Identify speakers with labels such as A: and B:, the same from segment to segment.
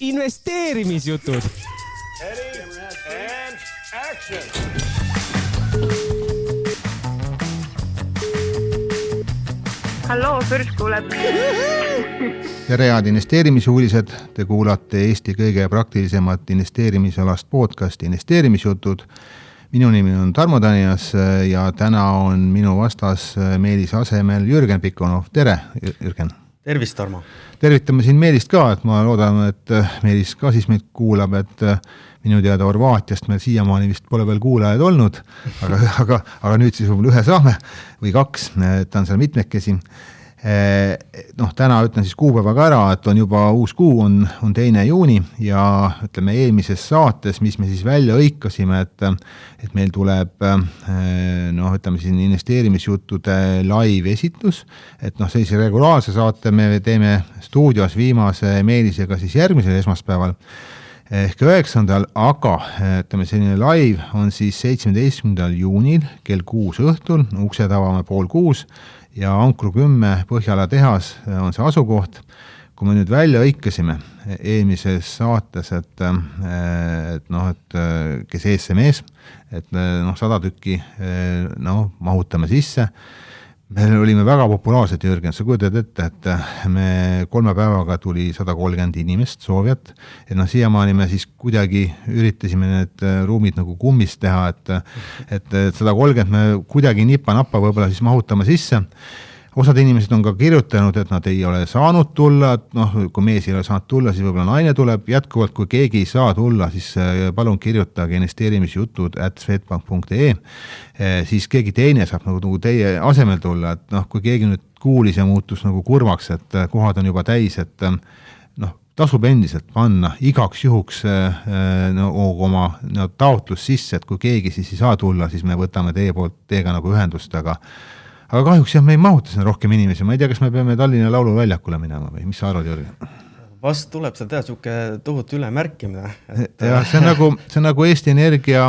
A: investeerimisjutud.
B: Ready and action!
C: Halloo, Pürs kuuleb.
D: Tere head investeerimisuulised, te kuulate Eesti kõige praktilisemat investeerimisalast podcasti Investeerimisjutud. Minu nimi on Tarmo Tanias ja täna on minu vastas Meelis asemel Jürgen Pikonov. Tere, Jürgen!
E: Tervist, Tarmo! Tervitame
D: siin Meelist ka, et ma loodan, et Meelis ka siis meid kuulab, et minu teada Horvaatiast meil siiamaani vist pole veel kuulajaid olnud, aga nüüd siis võib-olla ühe saame või kaks, ta on seal mitmekesi. Täna ütlen siis kuupäevaga ära, et on juba uus kuu, on 2. juuni ja ütleme eelmises saates, mis me siis välja õikasime, et meil tuleb ütleme siin investeerimisjuttude live esitus, et sellise regulaarse saate me teeme stuudios viimase Meelisega siis järgmisel esmaspäeval ehk 9. aga ütleme selline live on siis 17. juunil kell 6 õhtul, uksed avame 5:30 ja Ankru 10 Põhjala tehas on see asukoht. Kui me nüüd välja õikasime eelmises saates, et kes SMS, et 100 tükki mahutame sisse. Me olime väga populaarsed, Jürgen, sa kujutad ette, et me 3 päevaga tuli 130 inimest soovijat, et siiamaani me siis kuidagi üritasime need ruumid nagu kummist teha, et 130 me kuidagi nippa-nappa võib-olla siis mahutame sisse. Osad inimesed on ka kirjutanud, et nad ei ole saanud tulla, kui mees ei ole saanud tulla, siis võib-olla naine tuleb. Jätkuvalt, kui keegi ei saa tulla, siis palun kirjutage investeerimisjutud@swedbank.ee, siis keegi teine saab nagu teie asemel tulla, et kui keegi nüüd kuulis ja muutus nagu kurvaks, et kohad on juba täis, et tasub endiselt panna igaks juhuks oma taotlus sisse, et kui keegi siis ei saa tulla, siis me võtame teiega nagu ühendust, aga kahjuks me ei mahuta sinna rohkem inimesi. Ma ei tea, kas me peame Tallinna lauluväljakule minema või mis sa arvad, Jürgen?
E: Vast tuleb seda teha siuke tohutu ülemärkimine.
D: Ja see on nagu Eesti Energia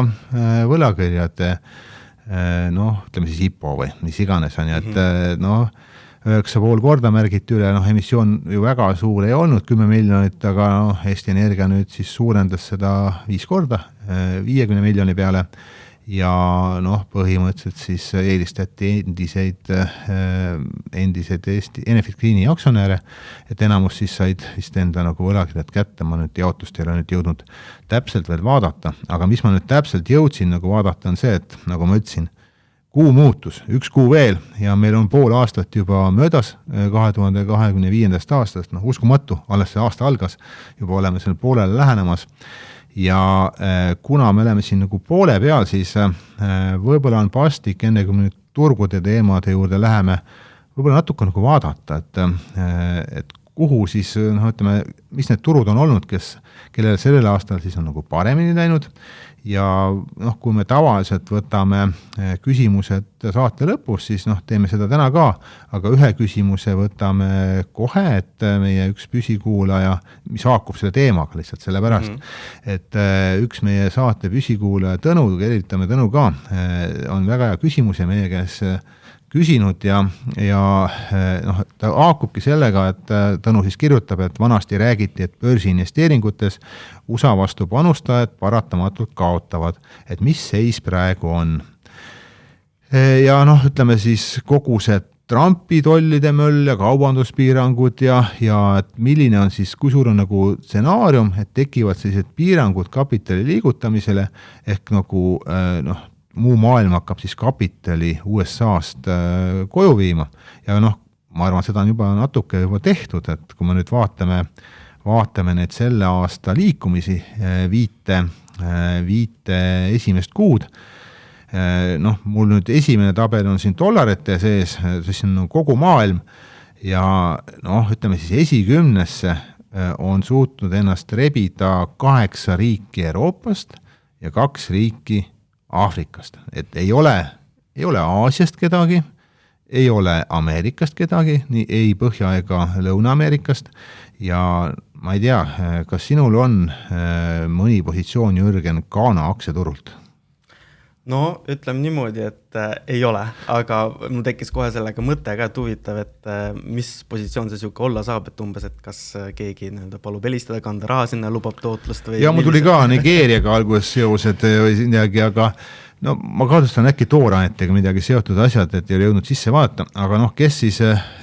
D: võlakirjade, ütleme siis IPO või mis iganes on, et 9,5 korda märgiti üle, emissioon ju väga suur ei olnud, 10 miljonit, aga Eesti Energia nüüd siis suurendas seda 5 korda, 50 miljoni peale. Ja põhimõtteliselt siis eelistati endiseid Eesti Enefit Greeni aktsionäre, et enamus siis said vist enda nagu võlakirjad kätte. Ma nüüd jaotust ei ole nüüd jõudnud täpselt veel vaadata, aga mis ma nüüd täpselt jõudsin nagu vaadata on see, et nagu ma ütlesin, kuu muutus, 1 kuu veel ja meil on pool aastat juba möödas 2025. aastast, uskumatu, alles see aasta algas, juba oleme selle poolele lähenemas. Ja kuna me oleme siin nagu poole peal, siis võib-olla on pastik, enne kui me nüüd turgude teemade juurde läheme, võib-olla natuke nagu vaadata, et kuhu siis, ütleme, mis need turud on olnud, kellel sellel aastal siis on nagu paremini läinud. Ja kui me tavaliselt võtame küsimused saate lõpus, siis teeme seda täna ka, aga ühe küsimuse võtame kohe, et meie üks püsikuulaja, mis haakub selle teemaga lihtsalt sellepärast, et üks meie saate püsikuulaja Tõnu, eritame Tõnu ka, on väga hea küsimus ja meie käes küsinud ja ta haakubki sellega, et Tõnu siis kirjutab, et vanasti räägiti, et börsiinvesteeringutes USA vastu panustajad paratamatult kaotavad, et mis seis praegu on. Ja ütleme siis kogu see Trumpi tollide möll ja kaubanduspiirangud ja et milline on siis, kui suur on nagu stsenaarium, et tekivad sellised piirangud kapitali liigutamisele ehk nagu muu maailm hakkab siis kapitali USA-st koju viima ja ma arvan, seda on juba natuke juba tehtud, et kui me nüüd vaatame need selle aasta liikumisi viite esimest kuud, mul nüüd esimene tabel on siin dollarite sees, siis on kogu maailm ja ütleme siis esikümnesse on suutnud ennast rebida 8 riiki Euroopast ja 2 riiki Aafrikast, et ei ole Aasiast kedagi, ei ole Ameerikast kedagi, nii ei Põhja- ega Lõuna-Ameerikast ja ma ei tea, kas sinul on mõni positsioon, Jürgen, Ghana aktsiaturult?
E: Ütleme niimoodi, et et ei ole, aga mul tekkis kohe sellega mõte ka, et huvitav, et mis positsioon see siuke olla saab, et umbes, et kas keegi palub helistada, kanda raha sinna, lubab tootlust või...
D: Ja mul tuli ka Nigeeriaga alguses seosed või midagi, aga no ma kaardustan äkki toorainetega midagi seotud asjad, et ei ole jõudnud sisse vaadata, aga noh, kes siis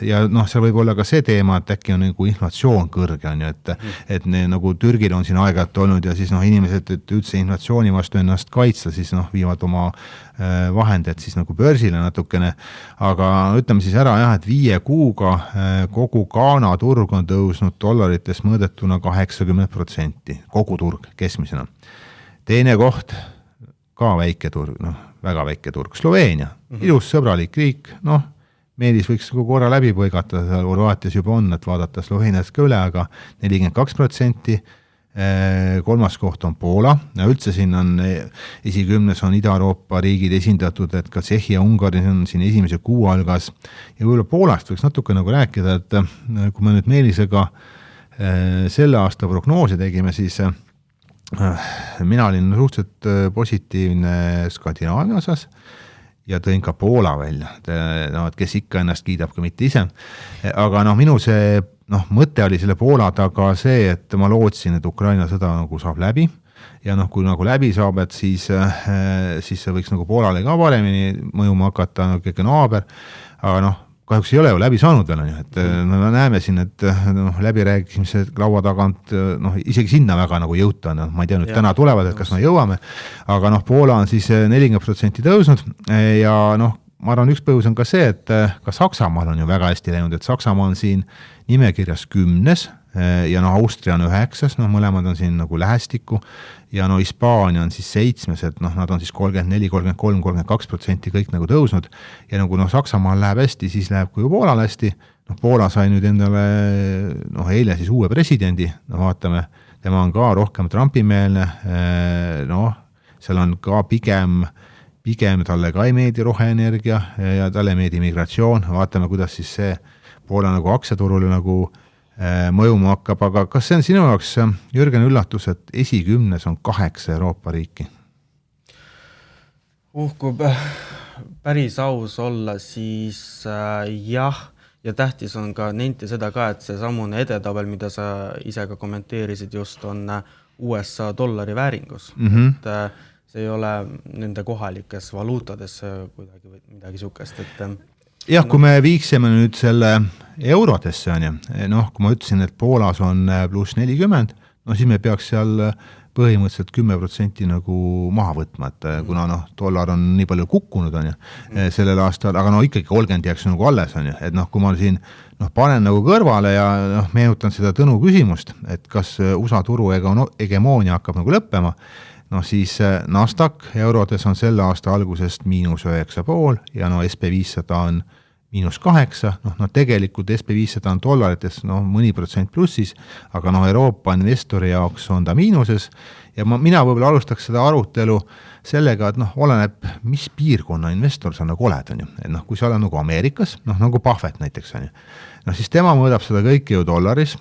D: ja noh, seal võib olla ka see teema, et äkki on nagu inflatsioon kõrge on ju, et nagu Türgil on siin aeg-ajalt olnud ja siis noh, inimesed, et üldse inflatsiooni vastu ennast kaitsta, siis noh, viivad oma vahendid siis nagu börsile natukene, aga ütleme siis ära jah, et 5 kuuga kogu Ghana turg on tõusnud dollarites mõõdetuna 80%, kogu turg keskmisena. Teine koht, ka väike turg, väga väike turg, Sloveenia, ilus sõbralik riik, Meelis võiks korra läbi põigata, Horvaatias juba on, et vaadata Sloveenias ka üle, aga 42%, kolmas koht on Poola, ja üldse siin on esikümnes on Ida-Euroopa riigid esindatud, et ka Tšehhi ja Ungari on siin esimese kuu algas, ja võib-olla Poolast võiks natuke nagu rääkida, et kui me nüüd Meelisega selle aasta prognoose tegime, siis mina olin suhteliselt positiivne Skandinaavia osas ja tõin ka Poola välja, et kes ikka ennast kiidab ka mitte ise, aga minu see mõte oli selle Poola taga see, et ma lootsin, et Ukraina sõda nagu saab läbi ja kui nagu läbi saab, et siis see võiks nagu Poolale ka paremini mõjuma hakata, kõige naaber, aga kahjuks ei ole ju läbi saanud veel, et me näeme siin, et läbirääkimise laua tagant isegi sinna väga nagu jõuta, ma ei tea nüüd täna tulevad, et kas me jõuame, aga Poola on siis 40% tõusnud ja ma arvan, üks põhjus on ka see, et ka Saksamaal on ju väga hästi läinud, et Saksamaa on siin nimekirjas 10 ja Austria on 9, mõlemad on siin nagu lähestikku ja Hispaania on siis 7, et nad on siis 34, 33, 32% kõik nagu tõusnud ja Saksamaal läheb hästi, siis läheb kui Poolal hästi, Poola sai nüüd endale eile siis uue presidendi, vaatame, tema on ka rohkem Trumpi-meelne, seal on ka pigem talle ka ei meedi roheenergia ja talle ei meedi migratsioon, vaatame, kuidas siis see Poola nagu aktsiaturule nagu mõjuma hakkab, aga kas see on sinu jaoks, Jürgen, üllatus, et esikümnes on 8 Euroopa riiki?
E: Kui päris aus olla, siis jah, ja tähtis on ka nenti seda ka, et see samune edetabel, mida sa ise ka kommenteerisid, just on USA dollari vääringus. Et see ei ole nende kohalikes valuutades kuidagi või midagi sukest, et
D: jah, kui me viiksime nüüd selle eurodesse, kui ma ütlesin, et Poolas on pluss 40, siis me peaks seal põhimõtteliselt 10% nagu maha võtma, et kuna dollar on nii palju kukkunud sellel aastal, aga ikkagi 30 jääks nagu alles, et kui ma siin panen nagu kõrvale ja meenutan seda Tõnu küsimust, et kas USA turu hegemoonia hakkab nagu lõppema, siis Nasdaq eurodes on selle aasta algusest -9,5 ja SP500 on -8, tegelikult SP500 on dollarites mõni protsent plussis, aga Euroopa investori jaoks on ta miinuses ja mina võib-olla alustaks seda arutelu sellega, et oleneb, mis piirkonna investor sa nagu oled, et kui sa oled nagu Ameerikas, nagu Buffett näiteks, siis tema mõõdab seda kõike ju dollaris,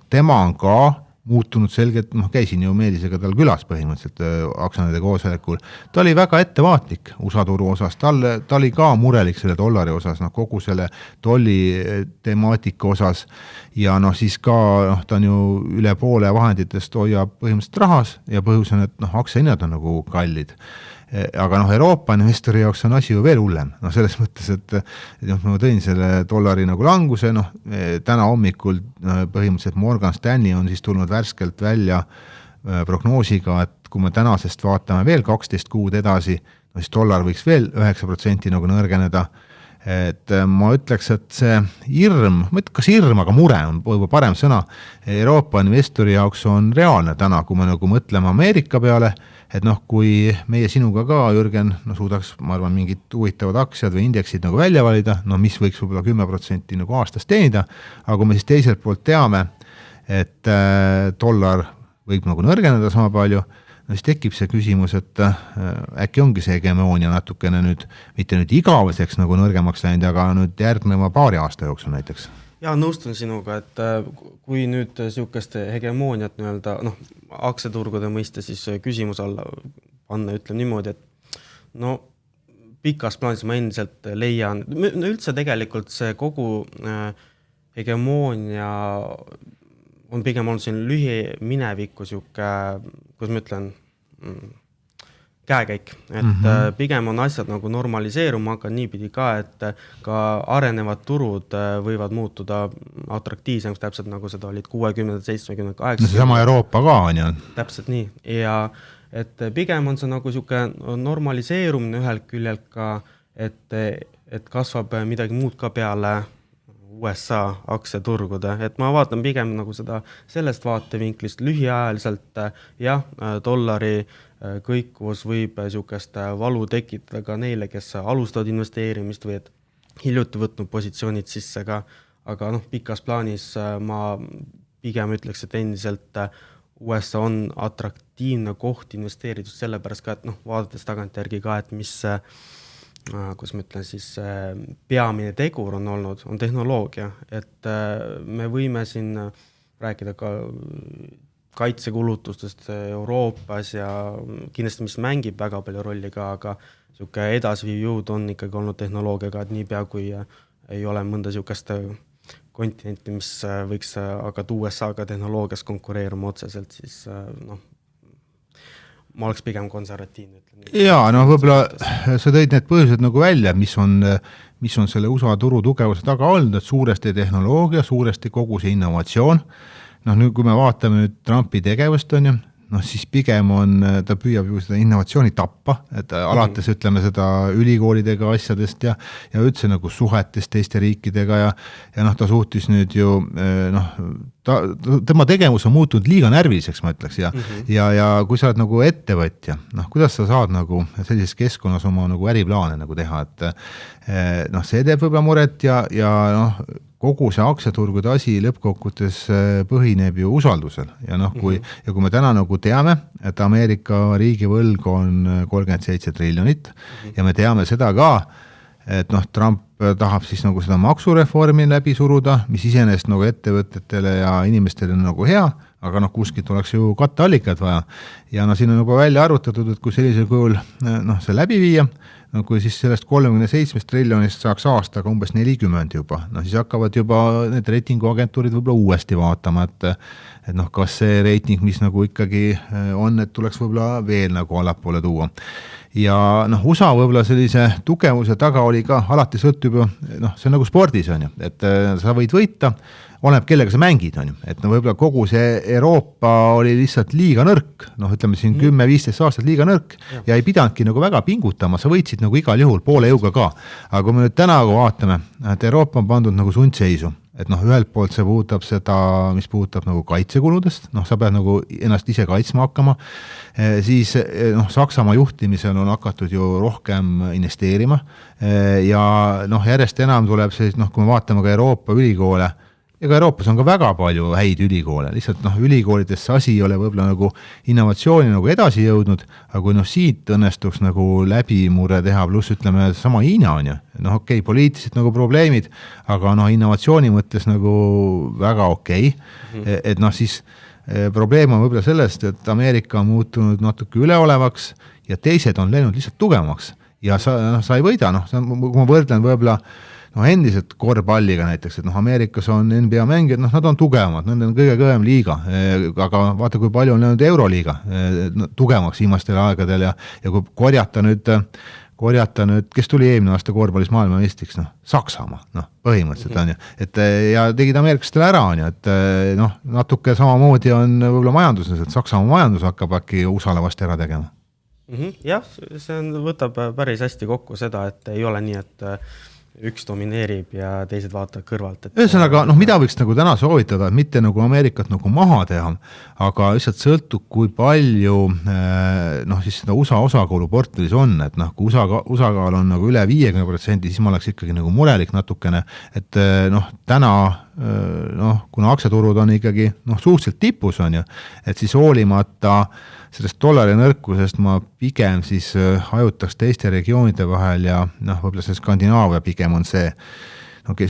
D: tema on ka muutunud selgelt, käisin ju Meelisega tal külas põhimõtteliselt aktsionäride koosolekul, ta oli väga ettevaatlik USA turu osas, ta oli ka murelik selle dollari osas, kogu selle tolli temaatika osas ja siis ka ta on ju üle poole vahenditest hoiab põhimõtteliselt rahas ja põhjus on, et aktsiahinnad on nagu kallid. Aga Euroopa investori jaoks on asi ju veel hullem, selles mõttes, et ma tõin selle dollari nagu languse, täna hommikul põhimõtteliselt Morgan Stanley on siis tulnud värskelt välja prognoosiga, et kui me tänasest vaatame veel 12 kuud edasi, siis dollar võiks veel 9% nagu nõrgeneda, et ma ütleks, et see hirm, kas hirm, aga mure on võib-olla parem sõna, Euroopa investori jaoks on reaalne täna, kui me nagu mõtleme Ameerika peale, et kui meie sinuga ka, Jürgen, suudaks, ma arvan, mingid huvitavad aktsiad või indeksid nagu välja valida, mis võiks võib-olla 10% nagu aastas teenida, aga kui me siis teiselt poolt teame, et dollar võib nagu nõrgeneda sama palju, siis tekib see küsimus, et äkki ongi see hegemoonia natukene nüüd, mitte nüüd igaveseks nagu nõrgemaks läinud, aga nüüd järgneva paari aasta jooksul näiteks.
E: Ja nõustun sinuga, et kui nüüd siukest hegemooniat aktsiaturgude mõiste siis küsimus alla panna, ütleme niimoodi, et pikas plaanis ma endiselt leian, üldse tegelikult see kogu hegemoonia on pigem olnud siin lühimineviku siuke, kuidas ma ütlen, käekäik, et pigem on asjad nagu normaliseeruma hakanud niipidi ka, et ka arenevad turud võivad muutuda atraktiivsemaks, täpselt nagu seda olid 60, 70, 80.
D: No see sama Euroopa ka on ju.
E: Täpselt nii, ja et pigem on see nagu siuke normaliseerumine ühelt küljelt ka, et kasvab midagi muud ka peale USA aktsiaturgude, et ma vaatan pigem nagu seda sellest vaatevinklist lühiajaliselt, jah, dollari kõikuvus võib siukest valu tekitada ka neile, kes alustavad investeerimist või et hiljuti võtnud positsioonid sisse ka, aga pikas plaanis ma pigem ütleks, et endiselt USA on atraktiivne koht investeeritud sellepärast ka, et vaadates tagantjärgi ka, et mis kus ma ütlen siis peamine tegur on olnud, on tehnoloogia, et me võime siin rääkida ka kaitsekulutustest Euroopas ja kindlasti, mis mängib väga palju rolli ka, aga siuke edasiviiv jõud on ikkagi olnud tehnoloogiaga, et niipea kui ei ole mõnda siukest kontinenti, mis võiks hakata USA-ga tehnoloogias konkureeruma otseselt, siis ma oleks pigem konservatiivne.
D: Jaa, võib-olla sa tõid need põhjused nagu välja, mis on selle USA turu tugevuse taga olnud, et suuresti tehnoloogia, suuresti kogu see innovatsioon. Nüüd kui me vaatame nüüd Trumpi tegevust on ju, siis pigem on, ta püüab ju seda innovatsiooni tappa, et alates ütleme seda ülikoolidega asjadest ja üldse nagu suhetest teiste riikidega ja ta suhtis nüüd ju, tema tegevus on muutunud liiga närviliseks, ma ütleks, ja kui sa oled nagu ettevõtja, kuidas sa saad nagu sellises keskkonnas oma nagu äriplaane nagu teha, et see teeb võib-olla muret ja kogu see aktsiaturgude asi lõppkokkutes põhineb ju usaldusel ja kui me täna nagu teame, et Ameerika riigivõlg on 37 triljonit ja me teame seda ka, et Trump tahab siis nagu seda maksureformi läbi suruda, mis iseenesest nagu ettevõtetele ja inimestele on nagu hea, aga kuskilt oleks ju katteallikad vaja. Ja siin on juba välja arvutatud, et kui sellisel kujul see läbi viia, kui siis sellest 37 triljonist saaks aastaga umbes 40 juba, siis hakkavad juba need reitinguagentuurid võib-olla uuesti vaatama, et kas see reiting, mis nagu ikkagi on, et tuleks võib-olla veel nagu allapoole tuua. Ja USA võib-olla sellise tugevuse taga oli ka, alati sõltub ju, see on nagu spordis on ju, et sa võid võita, oleneb kellega sa mängid on ju, et võib-olla kogu see Euroopa oli lihtsalt liiga nõrk, ütleme siin 10-15 aastat liiga nõrk ja ei pidanudki nagu väga pingutama, sa võitsid nagu igal juhul poole jõuga ka, aga kui me nüüd täna vaatame, et Euroopa on pandud nagu sundseisu, et ühelt poolt see puudutab seda, mis puudutab nagu kaitsekuludest, sa pead nagu ennast ise kaitsma hakkama, siis Saksamaa juhtimisel on hakatud ju rohkem investeerima ja järjest enam tuleb see, kui me vaatame ka Euroopa ülikoole, ja ka Euroopas on ka väga palju häid ülikoole, lihtsalt ülikoolides see asi ei ole võib-olla nagu innovatsiooni nagu edasi jõudnud, aga kui siit õnnestuks nagu läbimurre teha, pluss ütleme sama Hiina on ju, okei, poliitilised nagu probleemid, aga innovatsiooni mõttes nagu väga okei, et siis probleem on võib-olla sellest, et Ameerika on muutunud natuke üleolevaks ja teised on läinud lihtsalt tugevamaks ja sa ei võida, kui ma võrdlen võib-olla endiselt korvpalliga näiteks, et Ameerikas on NBA mängijad, nad on tugevamad, nad on kõige kõvem liiga, aga vaata, kui palju on läinud Euroliiga tugevamaks viimastel aegadel ja kui korjata nüüd, kes tuli eelmine aasta korvpallis maailmameistriks, Saksamaa, põhimõtteliselt on ju, et ja tegid ameeriklastele ära on ju, et natuke samamoodi on võib-olla majanduses, et Saksamaa majandus hakkab äkki USA-le vasti ära tegema.
E: Jah, see võtab päris hästi kokku seda, et ei ole nii, et üks domineerib ja teised vaatavad kõrvalt.
D: Ühesõnaga, mida võiks nagu täna soovitada, et mitte nagu Ameerikat nagu maha teha, aga lihtsalt sõltub, kui palju siis seda USA osakaalu portfellis on, et kui osakaal on nagu üle 50%, siis ma oleks ikkagi nagu murelik natukene, et täna kuna aktsiaturud on ikkagi suhteliselt tipus on ju, et siis hoolimata sellest dollari nõrkusest ma pigem siis hajutaks teiste regioonide vahel ja võib-olla see Skandinaavia pigem on see,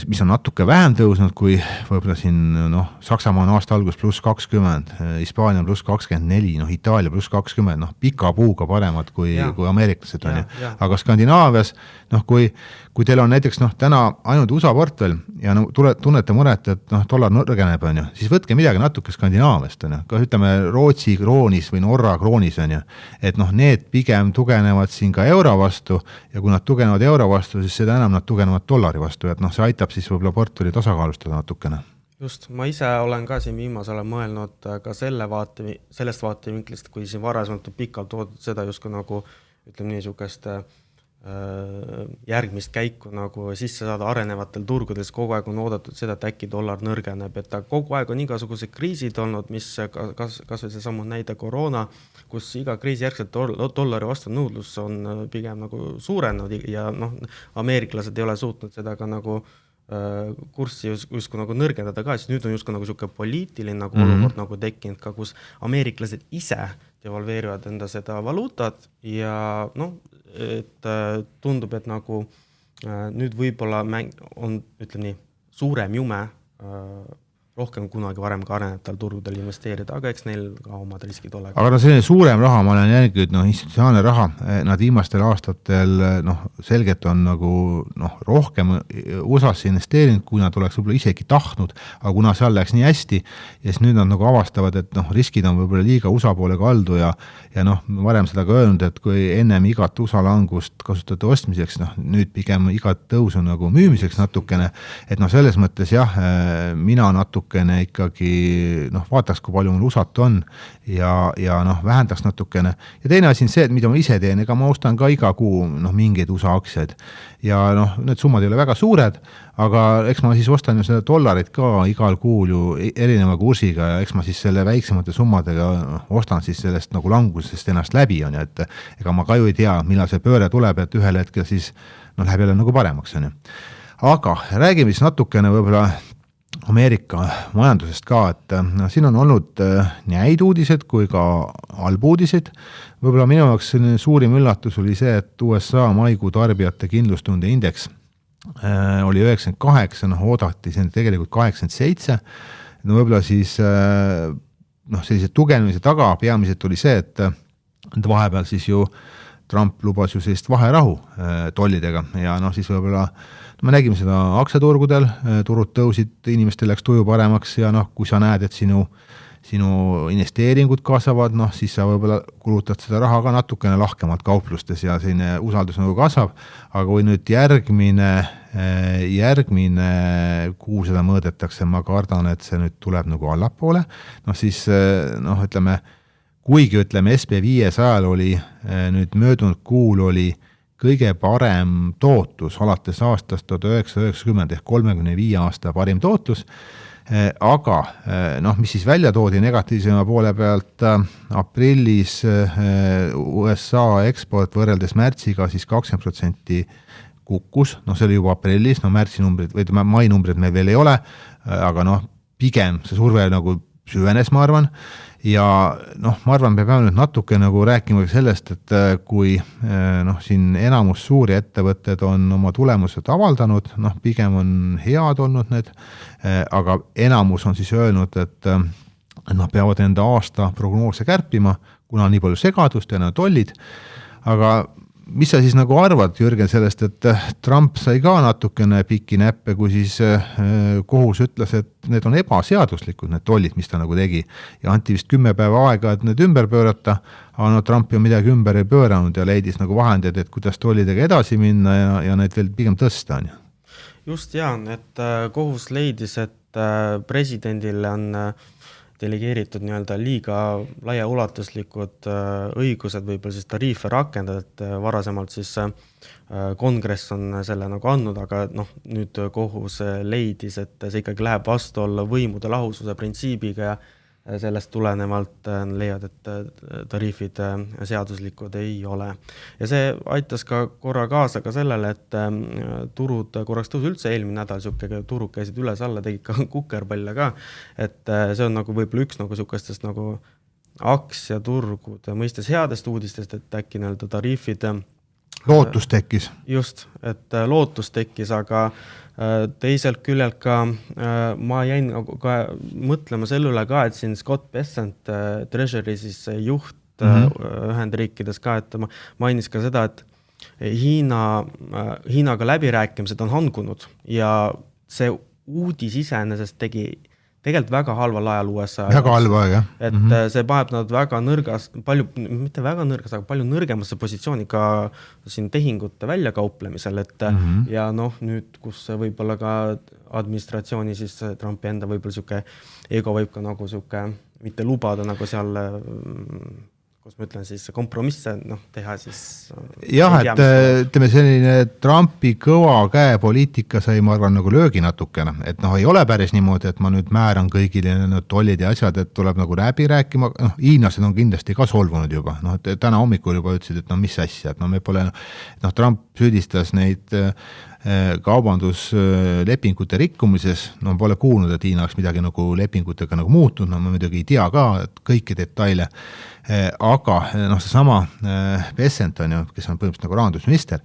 D: mis on natuke vähem tõusnud kui võib-olla siin Saksamaa on aasta algus +20, Hispaania on +24, Itaalia +20, pika puuga paremad kui ameeriklased on ju. Aga Skandinaavias, kui teil on näiteks täna ainult USA portfell ja tunnete muret, et dollar nõrgeneb on ju, siis võtke midagi natuke Skandinaaviast on ju, ka ütleme Rootsi kroonis või Norra kroonis on ju, et need pigem tugenevad siin ka euro vastu ja kui nad tugenevad euro vastu, siis seda enam nad tugenevad dollari vastu, et see aitab siis võib-olla portfelli tasakaalustada natukene.
E: Just, ma ise olen ka siin viimasel mõelnud ka sellest vaatevinklist, kui siin varasemalt pikalt toodud seda justkui nagu ütleme nii niisugust järgmist käiku nagu sisse saada arenevatel turgudes, kogu aeg on oodatud seda, et äkki dollar nõrgeneb, et kogu aeg on igasugused kriisid olnud, mis kas või see samu näide koroona, kus iga kriisi järgselt dollari vastu nõudlus on pigem nagu suurenenud ja ameeriklased ei ole suutnud seda ka nagu kurssi justkui nagu nõrgendada ka, siis nüüd on justkui nagu niisugune poliitiline nagu olukord nagu tekkinud ka, kus ameeriklased ise devalveerivad enda seda valuutat ja et tundub, et nagu nüüd võib-olla on, ütleme nii, suurem jume rohkem kunagi varem ka arenevatel turgudel investeerida, aga eks neil ka omad riskid ole.
D: Aga selline suurem raha, ma olen jälginud, institutsionaalne raha, nad viimastel aastatel selgelt on nagu rohkem USA-sse investeerinud, kui nad oleks võib-olla isegi tahtnud, aga kuna seal läks nii hästi, ja siis nüüd nad nagu avastavad, et riskid on võib-olla liiga USA poole kaldu ja varem seda ka öelnud, et kui ennem igat USA langust kasutate ostmiseks, nüüd pigem igat tõusu nagu müümiseks natukene, et selles mõttes jah, mina natukene ikkagi vaataks, kui palju mul USA-t on ja vähendaks natukene. Ja teine asi on see, et mida ma ise teen, ega ma ostan ka iga kuu mingeid USA aktsiaid ja need summad ei ole väga suured, aga eks ma siis ostan ju seda dollarit ka igal kuul ju erineva kursiga ja eks ma siis selle väiksemate summadega ostan siis sellest nagu langusest ennast läbi on ju, et ega ma ka ju ei tea, millal see pööre tuleb, et ühel hetkel siis läheb jälle nagu paremaks on ju. Aga räägime siis natukene võib-olla Ameerika majandusest ka, et siin on olnud nii häid uudised kui ka halbuudised. Võib-olla minu jaoks suurim üllatus oli see, et USA maikuu tarbijate kindlustunde indeks oli 98, oodati see tegelikult 87. Võib-olla siis sellise tugevnemise taga peamiselt oli see, et vahepeal siis ju Trump lubas ju sellist vaherahu tollidega ja siis võib-olla me nägime seda aktsiaturgudel, turud tõusid, inimestel läks tuju paremaks ja kui sa näed, et sinu investeeringud kasvavad, siis sa võib-olla kulutad seda raha ka natukene lahkemalt kauplustes ja selline usaldus nagu kasvab, aga kui nüüd järgmine kuu seda mõõdetakse, ma kardan, et see nüüd tuleb nagu allapoole, siis ütleme, kuigi SB500 oli nüüd möödunud kuul oli kõige parem tootlus alates aastast 1990 ehk 35 aasta parim tootlus, aga mis siis välja toodi negatiivsema poole pealt aprillis USA eksport võrreldes märtsiga siis 20% kukkus, see oli juba aprillis, märtsinumbrid või mainumbrid meil veel ei ole, aga pigem see surve nagu süvenes, ma arvan, ja ma arvan, me peame nüüd natuke nagu rääkima sellest, et kui siin enamus suuri ettevõtted on oma tulemused avaldanud, pigem on head olnud need, aga enamus on siis öelnud, et nad peavad enda aasta prognoose kärpima, kuna nii palju segadust ja nad tollid, aga mis sa siis nagu arvad, Jürgen, sellest, et Trump sai ka natukene piki näppe, kui siis kohus ütles, et need on ebaseaduslikud, need tollid, mis ta nagu tegi. Ja anti vist 10 päeva aega, et need ümber pöörata, aga Trump ju midagi ümber ei pööranud ja leidis nagu vahendid, et kuidas tollidega edasi minna ja need veel pigem tõsta on.
E: Just et kohus leidis, et presidendile on delegeeritud liiga laiaulatuslikud õigused võib-olla siis tariife rakendada, et varasemalt siis kongress on selle nagu andnud, aga nüüd kohus leidis, et see ikkagi läheb vastu olla võimude lahususe printsiibiga ja sellest tulenevalt leiad, et tariifid seaduslikud ei ole. Ja see aitas ka korra kaasa ka sellele, et turud korraks tõus üldse eelmine nädal, turud käisid üles alla, tegid ka kukerpalle ka, et see on nagu võib-olla üks nagu sukestest nagu aktsiaturgude mõistes headest uudistest, et äkki tariifid
D: lootus tekkis.
E: Just, et lootus tekkis, aga teiselt küljelt ka ma jäin ka mõtlema selle üle ka, et siin Scott Bessent, Treasury siis juht Ühendriikides ka, et mainis ka seda, et Hiinaga läbirääkimised on hangunud ja see uudis iseenesest tegi tegelikult väga halval ajal USA.
D: Väga halva, jah.
E: Et see paneb nad väga nõrgas, mitte väga nõrgas, aga palju nõrgemasse positsiooni ka siin tehingute väljakauplemisel, et ja nüüd, kus võib-olla ka administratsiooni siis Trumpi enda võib-olla siuke ego võib ka nagu siuke mitte lubada nagu seal kus ma ütlen siis kompromisse teha siis...
D: Jah, et ütleme selline Trumpi kõva käe poliitika sai, ma arvan, nagu löögi natukene, et ei ole päris niimoodi, et ma nüüd määran kõigile tollid ja asjad, et tuleb nagu läbi rääkima, hiinlased on kindlasti ka solvunud juba, et täna hommikul juba ütlesid, et mis asja, et me pole, Trump süüdistas neid kaubanduslepingute rikkumises, pole kuulnud, et Hiina oleks midagi nagu lepingutega nagu muutunud, ma muidugi ei tea ka et kõiki detaile, aga seesama Bessent on ju, kes on põhimõtteliselt nagu rahandusminister,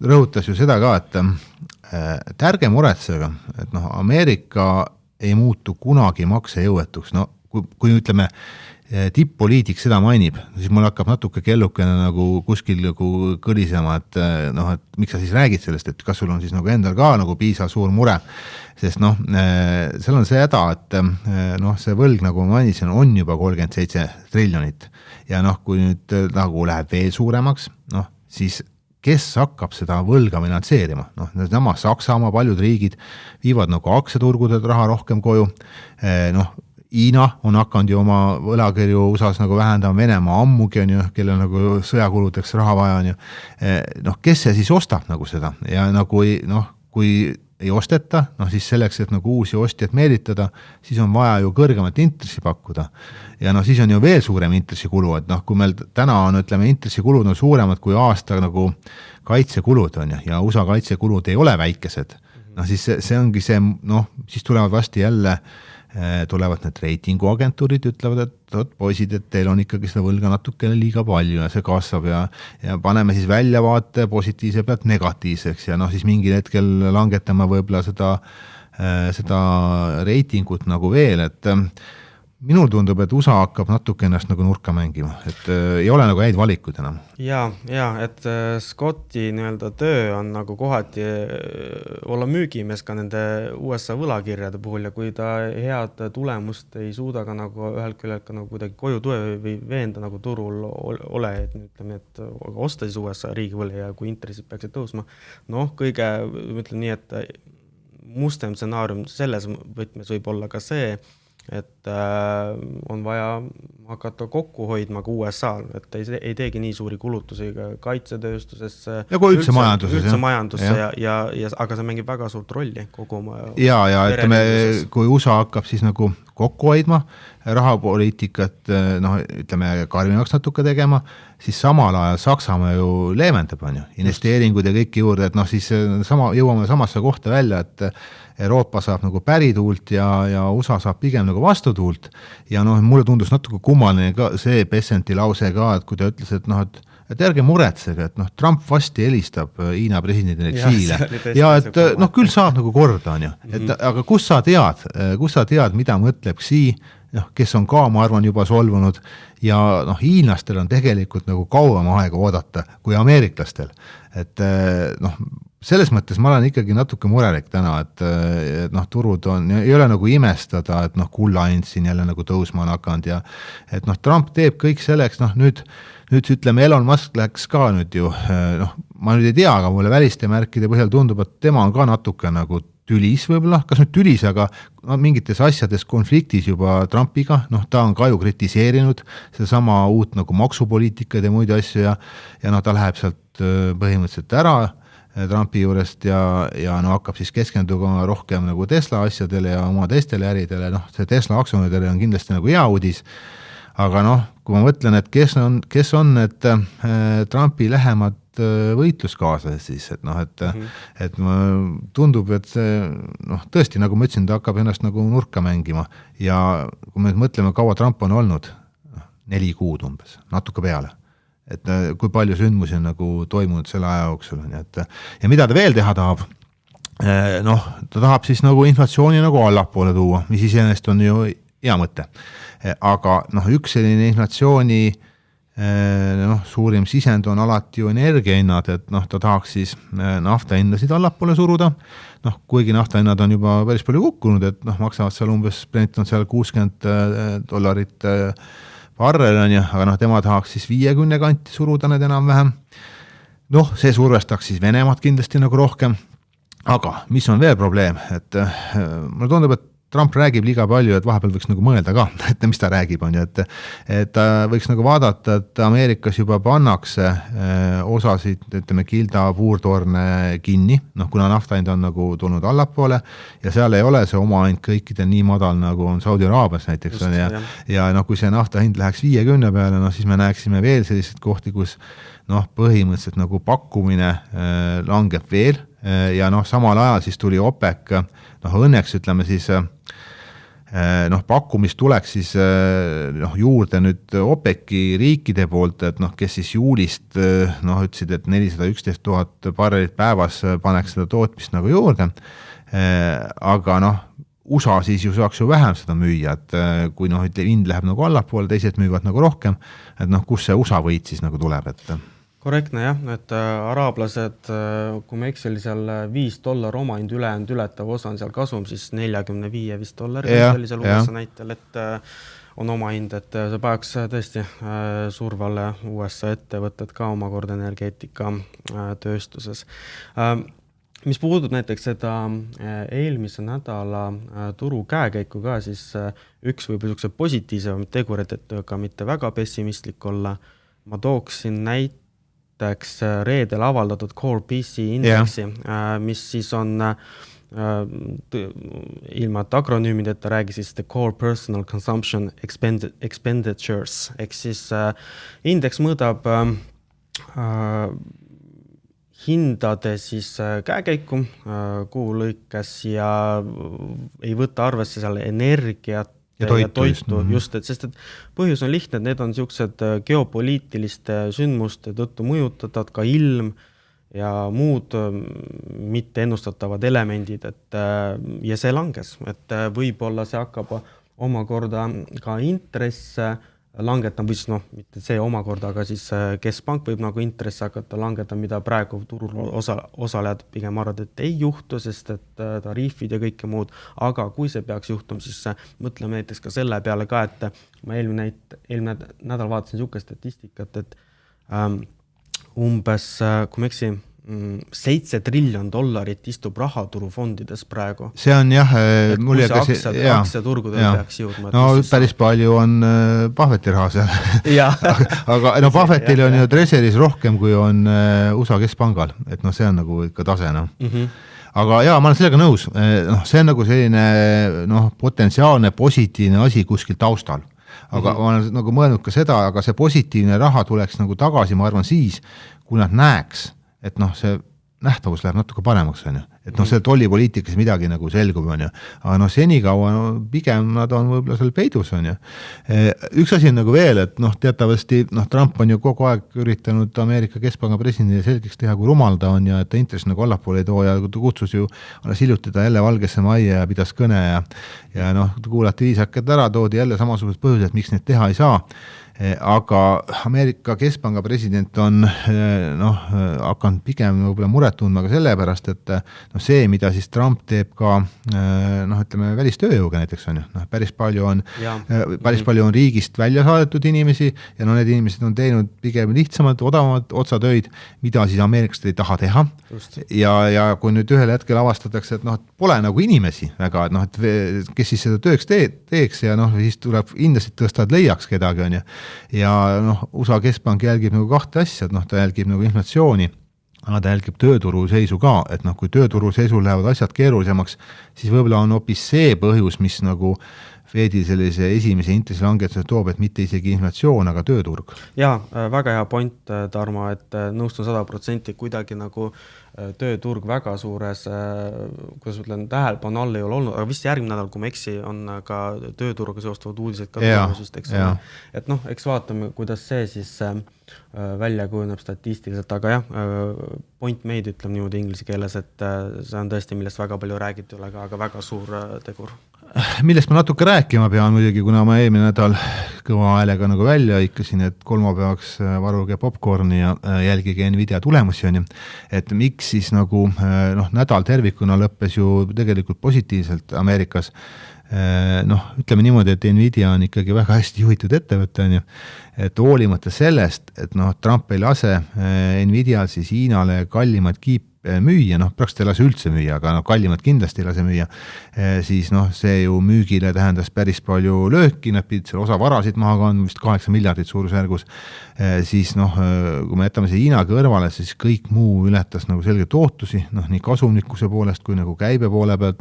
D: rõhutas ju seda ka, et ärge muretsega, et Ameerika ei muutu kunagi maksejõuetuks, kui ütleme, tipp-poliitik seda mainib, siis mul hakkab natuke kellukene nagu kuskil nagu kõlisema, et miks sa siis räägid sellest, et kas sul on siis nagu endal ka nagu piisa suur mure, sest seal on see häda, et see võlg, nagu ma mainisin, on juba 37 triljonit ja kui nüüd nagu läheb veel suuremaks, siis kes hakkab seda võlga finantseerima? Sama Saksamaa, paljud riigid viivad nagu aktsiaturgudelt raha rohkem koju, Hiina on hakanud ju oma võlakirju USAs nagu vähendama, Venemaa ammugi on ju, kellel nagu sõjakuludeks raha vaja on ju. Kes see siis ostab nagu seda ja kui ei osteta, siis selleks, et nagu uusi ostjad meelitada, siis on vaja ju kõrgemat intressi pakkuda. Ja siis on ju veel suurem intressikulu, et kui meil täna on, ütleme, intressikulud on suuremad kui aasta nagu kaitsekulud on ja USA kaitsekulud ei ole väikesed, siis see ongi see, siis tulevad vasti jälle tulevad need reitinguagentuurid, ütlevad, et poisid, et teil on ikkagi seda võlga natukene liiga palju ja see kasvab ja paneme siis väljavaate positiivse pealt negatiivseks ja siis mingil hetkel langetame võib-olla seda reitingut nagu veel, et minul tundub, et USA hakkab natuke ennast nagu nurka mängima, et ei ole nagu häid valikuid enam.
E: Ja, et Scotti töö on nagu kohati olla müügimees ka nende USA võlakirjade puhul ja kui ta head tulemust ei suuda ka nagu ühel küljel ka nagu kuidagi koju tuua või veenda nagu turul ole, et ütleme, et osta siis USA riigivõle ja kui intressid peaksid tõusma, kõige, ütlen nii, et mustem stsenaarium selles võtmes võib olla ka see, et on vaja hakata kokku hoidma ka USA-l, et ei teegi nii suuri kulutusi kaitsetööstusesse
D: ja kui üldse
E: majandusse ja aga see mängib väga suurt rolli kogu oma
D: ja ütleme, kui USA hakkab siis nagu kokku hoidma, rahapoliitikat ütleme karmimaks natuke tegema, siis samal ajal Saksamaa ju leevendab, on ju, investeeringud ja kõik juurde, et siis jõuame samasse kohta välja, et Euroopa saab nagu pärituult ja USA saab pigem nagu vastutuult ja mulle tundus natuke kummaline ka see Bessenti lause ka, et kui ta ütles, et ärge muretsege, et Trump vasti helistab Hiina presidendile Xiile ja et küll saab nagu korda, on ju, et aga kus sa tead, mida mõtleb Xi, kes on ka, ma arvan, juba solvunud ja hiinlastel on tegelikult nagu kauem aega oodata kui ameeriklastel, et selles mõttes ma olen ikkagi natuke murelik täna, et turud on, ei ole nagu imestada, et kullahind siin jälle nagu tõusma on hakanud ja et Trump teeb kõik selleks, nüüd ütleme, Elon Musk läks ka nüüd ju, ma nüüd ei tea, aga mulle väliste märkide põhjal tundub, et tema on ka natuke nagu tülis võib-olla, kas nüüd tülis, aga mingites asjades konfliktis juba Trumpiga, ta on ka ju kritiseerinud sedasama uut nagu maksupoliitikad ja muid asju ja ta läheb sealt põhimõtteliselt ära Trumpi juurest ja hakkab siis keskenduma rohkem nagu Tesla asjadele ja oma teistele äridele, see Tesla aktsionäridele on kindlasti nagu hea uudis, aga kui ma mõtlen, et kes on need Trumpi lähemad võitluskaaslased siis, et tundub, et see, tõesti, nagu ma ütlesin, ta hakkab ennast nagu nurka mängima ja kui me mõtleme, kaua Trump on olnud, 4 kuud umbes, natuke peale. et kui palju sündmusi on nagu toimunud selle aja jooksul, nii et ja mida ta veel teha tahab, noh, ta tahab siis nagu inflatsiooni nagu allapoole tuua, mis iseenesest on ju hea mõte, aga noh, üks selline inflatsiooni noh, suurim sisend on alati ju energiahinnad, et noh, ta tahaks siis naftahindasid allapoole suruda, noh, kuigi naftahinnad on juba päris palju kukkunud, et noh, maksavad seal umbes, Brent on seal $60 barrel on ju, aga noh, tema tahaks siis 50 kanti suruda need enam-vähem. Noh, see survestaks siis Venemaad kindlasti nagu rohkem, aga mis on veel probleem, et mulle tundub, et Trump räägib liiga palju, et vahepeal võiks nagu mõelda ka, et mis ta räägib, on ju, et ta võiks nagu vaadata, et Ameerikas juba pannakse osasid, ütleme, Gilda puurtorne kinni, noh, kuna naftahind on nagu tulnud allapoole ja seal ei ole see omahind kõikidel nii madal, nagu on Saudi Araabias näiteks. Just, ja noh, kui see naftahind läheks 50 peale, noh, siis me näeksime veel selliseid kohti, kus noh, põhimõtteliselt nagu pakkumine langeb veel ja noh, samal ajal siis tuli OPEC, noh, õnneks ütleme siis noh, pakkumist tuleks siis noh, juurde nüüd OPEC-i riikide poolt, et noh, kes siis juulist noh, ütlesid, et 411 000 barrelit päevas paneks seda tootmist nagu juurde, aga noh, USA siis ju saaks ju vähem seda müüa, et kui noh, hind läheb nagu allapoole, teised müüvad nagu rohkem, et noh, kus see USA võit siis nagu tuleb, et
E: korrektne jah, et araablased, kui me ekseli seal $5 omahind ülejäänud ületav osa on seal kasum, siis 45 vist dollari oli seal USA näitel, et on omahind, et see peaks tõesti survale USA ettevõtted ka omakorda energeetika tööstuses. Mis puudub näiteks seda eelmise nädala turu käekäiku ka, siis üks võib niisuguse positiivsem tegurid, et ka mitte väga pessimistlik olla, ma tooksin näiteks reedel avaldatud Core PC indeksi, mis siis on ilma akronüümideta räägi siis the Core Personal Consumption Expenditures, ehk siis indeks mõõdab hindade siis käekäiku kuu lõikes ja ei võta arvesse seal energiat ja toitu just, et sest et põhjus on lihtne, et need on niisugused geopoliitiliste sündmuste tõttu mõjutatud ka ilm ja muud mitte ennustatavad elemendid, et ja see langes, et võib-olla see hakkab omakorda ka intresse langetama, või siis noh, mitte see omakorda, aga siis keskpank võib nagu intresse hakata langetama, mida praegu turul osalejad pigem arvad, et ei juhtu, sest et tariifid ja kõike muud, aga kui see peaks juhtuma, siis mõtleme näiteks ka selle peale ka, et ma eelmine nädal vaatasin niisugune statistikat, et umbes, kui ma eksi, $7 trillion istub rahaturufondides praegu.
D: See on jah, mul
E: aktsiaturgudel peaks jõudma.
D: No päris palju on Buffetti raha seal. aga no Buffettil on ju treasury's rohkem, kui on USA keskpangal, et noh, see on nagu ikka tase, noh. Aga jaa, ma olen sellega nõus, noh, see on nagu selline noh, potentsiaalne positiivne asi kuskil taustal. Aga ma olen nagu mõelnud ka seda, aga see positiivne raha tuleks nagu tagasi, ma arvan siis, kui nad näeks, et noh, see nähtavus läheb natuke paremaks, on ju. Et noh, see tollipoliitikas midagi nagu selgub, on ju. Aga noh, senikaua pigem nad on võib-olla seal peidus, on ju. Üks asi on nagu veel, et noh, teatavasti noh, Trump on ju kogu aeg üritanud Ameerika keskpanga presidendile selgeks teha, kui rumal ta on ja et ta intress nagu allapoole ei too ja ta kutsus ju hiljuti ta jälle Valgesse majja ja pidas kõne ja noh, kuulati viisakad ära, toodi jälle samasugused põhjused, miks neid teha ei saa. Aga Ameerika keskpanga president on noh, hakanud pigem võib-olla muret tundma ka selle pärast, et noh, see, mida siis Trump teeb ka noh, ütleme välistööjõuga näiteks on ju, noh, päris palju on riigist välja saadetud inimesi ja no need inimesed on teinud pigem lihtsamalt, odavamalt otsatöid, mida siis ameeriklased ei taha teha. Ja kui nüüd ühel hetkel avastatakse, et noh, pole nagu inimesi väga, et noh, et kes siis seda tööks teeks ja noh, siis tuleb hindasid tõsta, et leiaks kedagi on ju. Ja noh, USA keskpank jälgib nagu kahte asja, et noh, ta jälgib nagu inflatsiooni, aga ta jälgib tööturu seisu ka, et noh, kui tööturu seisul lähevad asjad keerulisemaks, siis võib-olla on hoopis see põhjus, mis nagu Fedi sellise esimese intressilangetuse toob, et mitte isegi inflatsioon, aga tööturg.
E: Jaa, väga hea point, Tarmo, et nõustun 100% kuidagi nagu tööturg väga suures, kuidas ütlen, tähelepanu all ei ole olnud, aga vist järgmine nädal, kui ma eksi, on ka tööturuga seostavad uudised ka tulemusest, eks ole. Et noh, eks vaatame, kuidas see siis välja kujuneb statistiliselt, aga jah, point made ütleme niimoodi inglise keeles, et see on tõesti, millest väga palju räägiti, aga väga suur tegur.
D: Millest ma natuke rääkima pean muidugi, kuna ma eelmine nädal kõva häälega nagu välja ikkasin, et kolmapäevaks varuge popcorni ja jälgige Nvidia tulemusi on ju, et miks siis nagu nädal tervikuna lõppes ju tegelikult positiivselt Ameerikas. Ütleme niimoodi, et Nvidia on ikkagi väga hästi juhitud ettevõte on ju, et hoolimata sellest, et Trump ei lase Nvidia siis Hiinale kallimad kiip müüa, praktiliselt ei lase üldse müüa, aga kallimad kindlasti ei lase müüa, siis see ju müügile tähendas päris palju lööki, nad pidid seal osa varasid maha kandma, vist 8 miljardit suurusjärgus, siis kui me jätame see Hiina kõrvale, siis kõik muu ületas nagu selgelt ootusi, nii kasumlikkuse poolest kui nagu käibe poole pealt,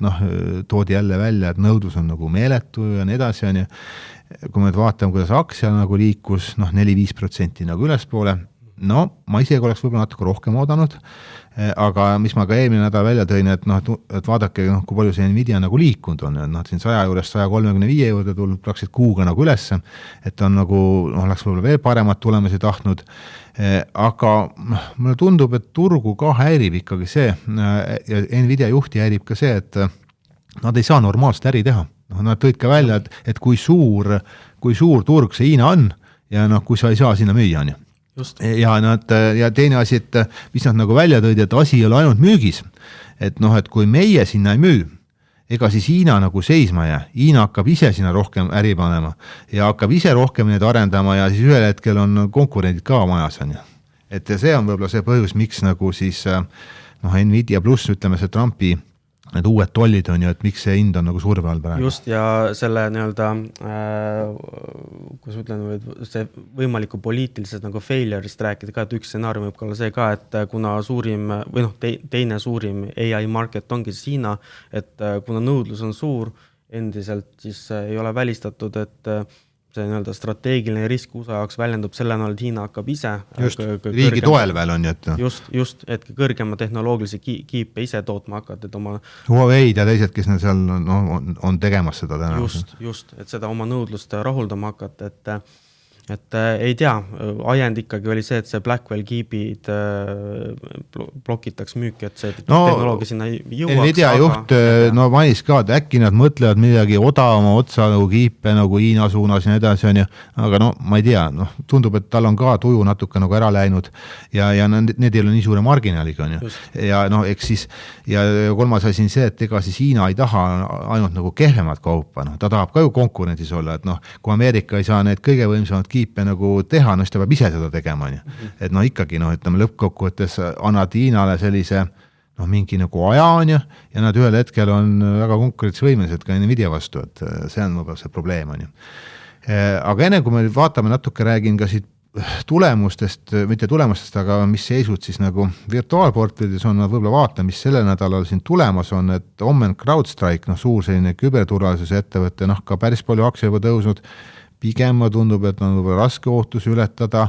D: toodi jälle välja, et nõudlus on nagu meeletu ja nii edasi on ju. Kui me vaatame, kuidas aktsia nagu liikus 4-5% nagu ülespoole, ma isegi oleks võib-olla natuke rohkem oodanud, aga mis ma ka eelmine nädal välja tõin, et vaadake, kui palju see Nvidia nagu liikunud on, et siin 100 juurest 135 juurde tulnud praktiliselt kuuga nagu ülesse, et on nagu, oleks võib-olla veel paremat tulemusi tahtnud, aga mulle tundub, et turgu ka häirib ikkagi see, ja Nvidia juhti häirib ka see, et nad ei saa normaalselt äri teha. Nad tõid ka välja, et kui suur turg see Hiina on ja kui sa ei saa sinna müüa on ju. Ja teine asi, et mis nad nagu välja tõid, et asi ei ole ainult müügis, et kui meie sinna ei müü, ega siis Hiina nagu seisma jää, Hiina hakkab ise sinna rohkem äri panema ja hakkab ise rohkem need arendama ja siis ühel hetkel on konkurendid ka majas on ju. Et see on võib-olla see põhjus, miks nagu siis Nvidia pluss, ütleme see Trumpi need uued tollid on ju, et miks see hind on nagu surve all praegu.
E: Just, ja selle nii-öelda, kuidas ütlen, see võimaliku poliitilisest nagu failure'ist rääkida ka, et üks stsenaarium võib olla see ka, et kuna suurim või teine suurim AI market ongi siis Hiina, et kuna nõudlus on suur endiselt, siis ei ole välistatud, et see nii-öelda strateegiline risk USA jaoks väljendub selle näol, et Hiina hakkab ise
D: just, riigi toel veel on ju,
E: et et kõrgema tehnoloogilise kiipe ise tootma hakata, et oma
D: Huawei ja teised, kes seal on tegemas seda täna.
E: Just, et seda oma nõudlust rahuldama hakata, et ei tea, ajend ikkagi oli see, et see Blackwell kiibid blokitaks müüki, et see tehnoloogia sinna jõuaks.
D: Nvidia juht mainis ka, et äkki nad mõtlevad midagi odavama otsa nagu kiipe nagu Hiina suunas ja nii edasi on ju, aga ma ei tea, tundub, et tal on ka tuju natuke nagu ära läinud ja need ei ole nii suure marginaaliga on ju. Ja eks siis, ja kolmas asi on see, et ega siis Hiina ei taha ainult nagu kehvemat kaupa, ta tahab ka ju konkurentsis olla, et kui Ameerika ei saa need kõige võimsamad kiipe nagu teha, siis ta peab ise seda tegema. Et ikkagi, ütleme lõppkokkuvõttes annad Hiinale sellise mingi nagu aja on ju, ja nad ühel hetkel on väga konkurentsivõimelised ka Nvidia vastu, et see on võib-olla see probleem on ju. Aga enne kui me vaatame natuke, räägin ka siit tulemustest, mitte tulemustest, aga mis seisud siis nagu virtuaalportfelides on, võib-olla vaata, mis sellel nädalal siin tulemas on, et Omen CrowdStrike, suur selline küberturvalisuse ettevõte, ka päris palju aktsia juba tõusnud, pigem tundub, et on võib-olla raske ootusi ületada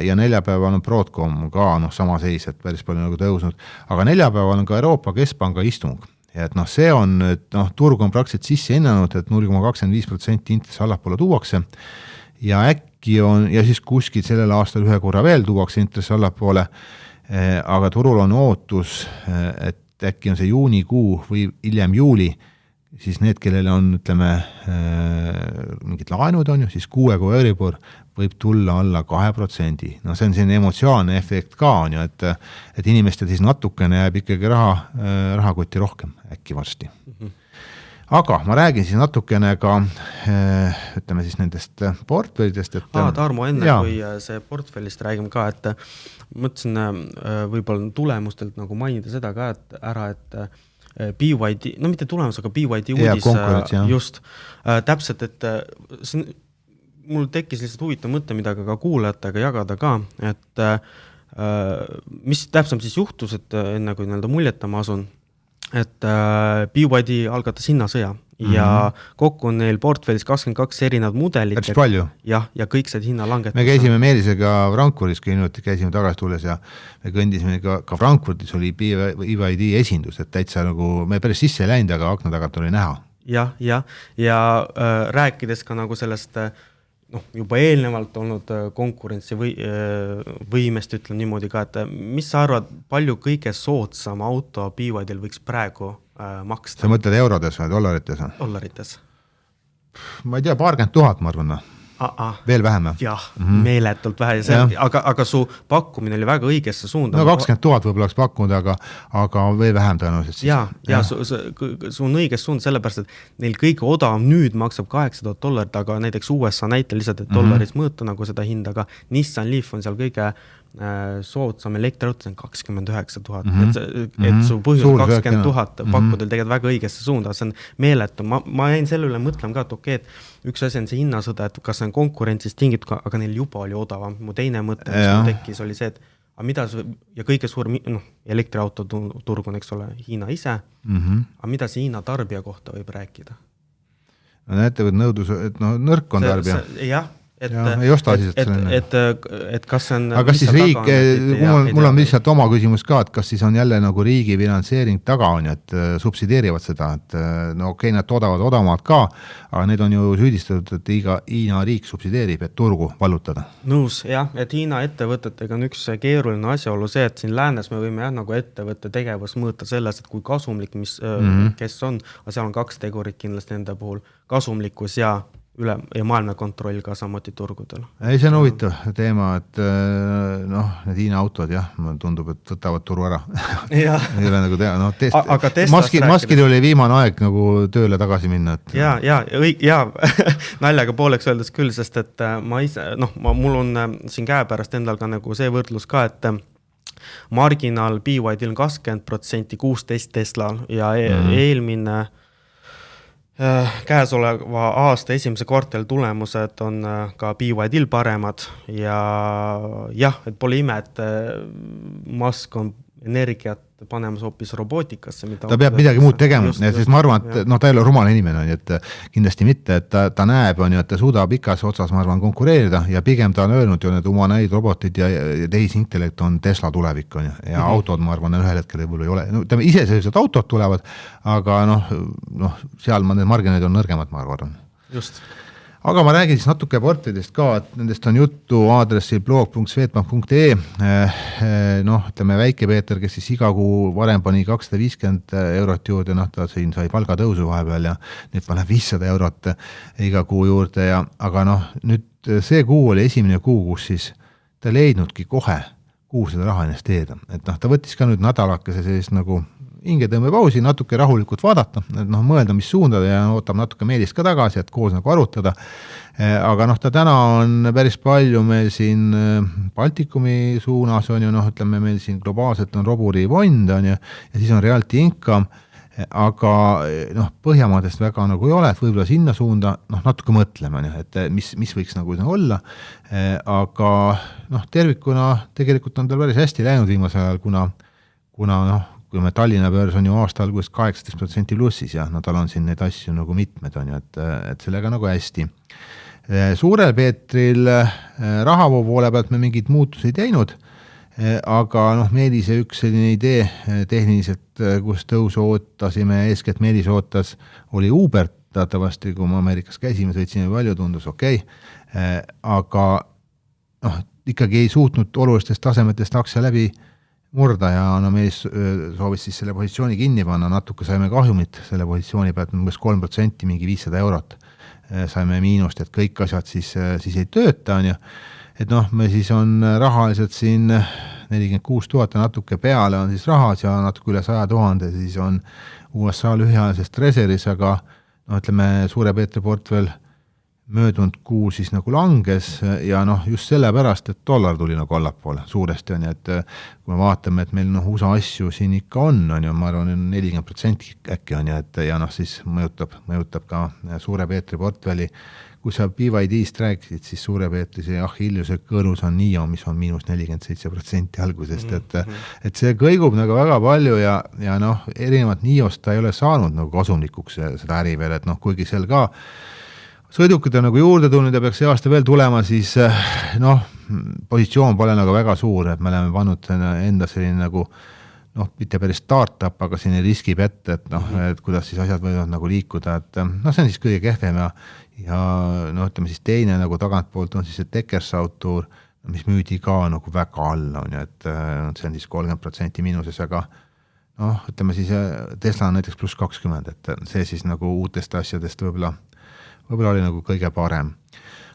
D: ja neljapäeval on Broadcom ka sama seis, et päris palju nagu tõusnud, aga neljapäeval on ka Euroopa Keskpanga istung. Ja et see on, et turg on praktiliselt sisse hinnanud, et 0,25% intress allapoole tuuakse ja äkki on, ja siis kuskil sellel aastal ühe korra veel tuuakse intress allapoole, aga turul on ootus, et äkki on see juunikuu või hiljem juuli, siis need, kellel on, ütleme, mingid laenud on ju, siis 6 kui Euribor võib tulla alla 2%. See on selline emotsionaalne efekt ka on ju, et inimestel siis natukene jääb ikkagi rahakoti rohkem äkki varsti. Aga ma räägin siis natukene ka, ütleme siis nendest portfellidest.
E: Tarmo, enne kui see portfellist räägime ka, et mõtlesin võib-olla tulemustelt nagu mainida seda ka, et ära, et BYD, mitte tulemus, aga BYD uudis just täpselt, et mul tekkis lihtsalt huvitav mõte, mida ka kuulajatega jagada ka, et mis täpselt siis juhtus, et enne kui muljeta ma asun, et BYD algatas hinnasõja ja kokku on neil portfellis 22 erinevad mudelit.
D: Päris palju.
E: Ja kõik see hinna langetus.
D: Me käisime Meelisega Frankfurdis, käisime tagasi tulles ja me kõndisime ka Frankfurdis oli BYD esindus, et täitsa nagu me päris sisse ei läinud, aga akna tagant oli näha.
E: Ja rääkides ka nagu sellest juba eelnevalt olnud konkurentsi võimest, ütlen niimoodi ka, et mis sa arvad, palju kõige soodsam auto BYD-l võiks praegu maksta?
D: Sa mõtled eurodes või dollarites?
E: Dollarites.
D: Ma ei tea, 40 000, ma arvan. Veel vähem?
E: Jah, meeletult vähe, aga su pakkumine oli väga õigesse suunda.
D: No 20 000 võib-olla oleks pakkunud, aga veel vähem tõenäoliselt.
E: Ja su on õiges suund sellepärast, et neil kõige odavam nüüd maksab $8,000, aga näiteks USA näitel lihtsalt, et dollaris mõõta nagu seda hinda, aga Nissan Leaf on seal kõige soodsam elektriauto, see on 29 000, et su põhjus 20 000 pakkudel tegelikult väga õigesse suunda, see on meeletu. Ma jäin selle üle mõtlema ka, et okei, et üks asi on see hinnasõda, et kas see on konkurentsis tingitud, aga neil juba oli odavam. Mu teine mõte, mis mul tekkis, oli see, et ja kõige suurem elektriauto turg on, eks ole, Hiina ise, aga mida see Hiina tarbija kohta võib rääkida?
D: No näete, et nõudlus, et nõrk on tarbija.
E: Jah,
D: ei osta asjad
E: et kas see on...
D: Aga kas siis riik, mul on lihtsalt oma küsimus ka, et kas siis on jälle nagu riigi finantseering taga on, et subsideerivad seda, et okei, nad toodavad odavamalt ka, aga need on ju süüdistatud, et Hiina riik subsideerib, et turgu vallutada.
E: Nõus, jah, et Hiina ettevõtetega on üks keeruline asjaolu see, et siin läänes me võime nagu ettevõtte tegevus mõõta selles, et kui kasumlik, kes on, aga seal on 2 tegurit kindlasti nende puhul, kasumlikkus ja maailma kontroll ka samuti turgudel.
D: Ei, see on huvitav teema, et need Hiina autod, tundub, et võtavad turu ära. Ei ole nagu maskil oli viimane aeg nagu tööle tagasi minna. Et...
E: Ja naljaga pooleks öeldes küll, sest et ma ise, mul on siin käe pärast endal ka nagu see võrdlus ka, et marginaal BYD on 20%, 16 Teslal ja eelmine käesoleva aasta esimese kvartali tulemused on ka BYD-l paremad ja et pole ime, et Musk on energiat panemas hoopis robootikasse.
D: Ta peab midagi muud tegema, sest ma arvan, et ta ei ole rumal inimene, et kindlasti mitte, et ta näeb, et ta suudab ikas otsas, ma arvan, konkureerida ja pigem ta on öelnud ju need humanoid robotid ja tehisintellekt on Tesla tulevik ja autod, ma arvan, ühel hetkel võib-olla ei ole. Iseseisvad autod tulevad, aga seal need marginaalid on nõrgemad, ma arvan.
E: Just.
D: Aga ma räägin siis natuke portfellist ka, et nendest on juttu aadressil blog.swedbank.ee. Ütleme Väike Peeter, kes siis iga kuu varem pani 250 eurot juurde, ta siin sai palgatõusu vahepeal ja nüüd paneb 500 eurot iga kuu juurde. Aga nüüd see kuu oli esimene kuu, kus siis ta leidnudki kohe, kuhu seda raha investeerida. Et ta võttis ka nüüd nädalakese sellist nagu hingetõmbepausi, natuke rahulikult vaadata, mõelda, mis suundada ja ootab natuke Meelist ka tagasi, et koos nagu arutada. Aga ta täna on päris palju meil siin Baltikumi suunas on ju, ütleme meil siin globaalselt on Roburi fond on ju, ja siis on Realty Income, aga Põhjamaadest väga nagu ei ole, et võib-olla sinna suunda natuke mõtlema, et mis võiks nagu olla, aga tervikuna tegelikult on tal päris hästi läinud viimasel ajal, kuna kui me Tallinna börs on ju aasta algusest 18% plussis ja tal on siin neid asju nagu mitmed on ju, et sellega nagu hästi. Suurel Peetril rahavoo poole pealt me mingid muutusi ei teinud, aga Meelise üks selline idee tehniliselt, kus tõusu ootasime, eeskätt Meelis ootas, oli Uber, teatavasti kui me Ameerikas käisime, sõitsime palju, tundus okei, aga ikkagi ei suutnud olulistest tasemetest aktsia läbi murda ja Meelis soovis siis selle positsiooni kinni panna, natuke saime kahjumit selle positsiooni pealt, umbes 3%, mingi 500 eurot saime miinust, et kõik asjad siis ei tööta, on ju. Et me siis on rahaliselt siin 46 000 natuke peale on siis rahas ja natuke üle 100 000, siis on USA lühiajalisest reservis, aga ütleme Suure Peetri portfell möödunud kuu siis nagu langes ja just sellepärast, et dollar tuli nagu allapoole suuresti on, et kui me vaatame, et meil USA asju siin ikka on ju, ma arvan, 40% äkki on ja siis mõjutab ka Suure Peetri portfelli kui sa BYD-st rääkisid, siis Suure-Peetrise ja Achilleuse kõrus on NIO, mis on -47% algusest, et see kõigub nagu väga palju ja noh, erinevat NIO-st ta ei ole saanud nagu kasumlikuks seda äri veel, et noh, kuigi seal ka sõidukid on nagu juurde tulnud ja peaks see aasta veel tulema, siis noh, positsioon pole nagu väga suur, et me oleme pannud enda selline nagu noh, mitte päris startup, aga selline riskib ette, et noh, et kuidas siis asjad võivad nagu liikuda, et noh, see on siis kõige kehvem ja noh, ütleme siis teine nagu tagantpoolt on siis see Tekkersautour, mis müüdi ka nagu väga alla, on ju, et see on siis 30% miinuses, aga noh, ütleme siis Tesla on näiteks +20, et see siis nagu uutest asjadest võib-olla oli nagu kõige parem.